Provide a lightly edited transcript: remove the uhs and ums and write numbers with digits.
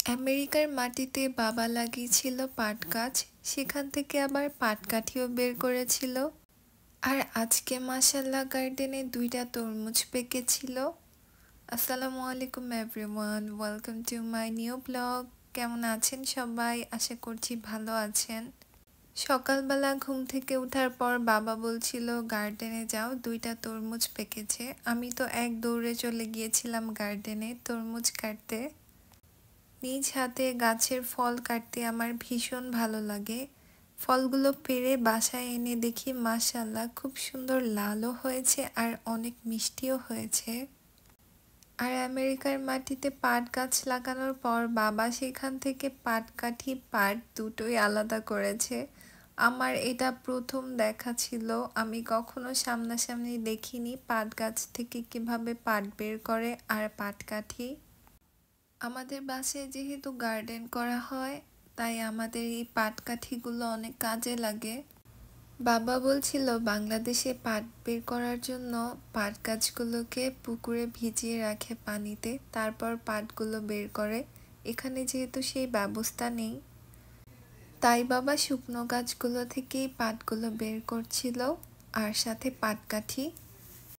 আমেরিকার মাটিতে বাবা লাগিয়েছিল পাট গাছ, সেখান থেকে আবার পাটকাঠিও বের করেছিল। আর আজকে মাশাআল্লাহ গার্ডেনে দুইটা তরমুজ পেকেছিল। আসসালামু আলাইকুম everyone, welcome to my new blog. কেমন আছেন সবাই? আশা করছি ভালো আছেন। সকালবেলা ঘুম থেকে ওঠার পর বাবা বলছিল গার্ডেনে যাও, দুইটা তরমুজ পেকেছে। আমি তো এক দৌড়ে চলে গিয়েছিলাম গার্ডেনে তরমুজ কাটতে। নিজ হাতে গাছের ফল কাটতে আমার ভীষণ ভালো লাগে। ফলগুলো পেড়ে বাসায় এনে দেখি মাশাআল্লাহ খুব সুন্দর লালও হয়েছে আর অনেক মিষ্টিও হয়েছে। আর আমেরিকার মাটিতে পাট গাছ লাগানোর পর বাবা সেখান থেকে পাটকাঠি পাট দুটোই আলাদা করেছে। আমার এটা প্রথম দেখা ছিল, আমি কখনো সামনাসামনি দেখিনি পাট গাছ থেকে কিভাবে পাট বের করে আর পাটকাঠি। আমাদের বাসায় যেহেতু গার্ডেন করা হয়, তাই আমাদের এই পাটকাঠিগুলো অনেক কাজে লাগে। বাবা বলছিল বাংলাদেশে পাট বের করার জন্য পাট গাছগুলোকে পুকুরে ভিজিয়ে রাখে পানিতে, তারপর পাটগুলো বের করে। এখানে যেহেতু সেই ব্যবস্থা নেই, তাই বাবা শুকনো গাছগুলো থেকেই পাটগুলো বের করছিল আর সাথে পাটকাঠি।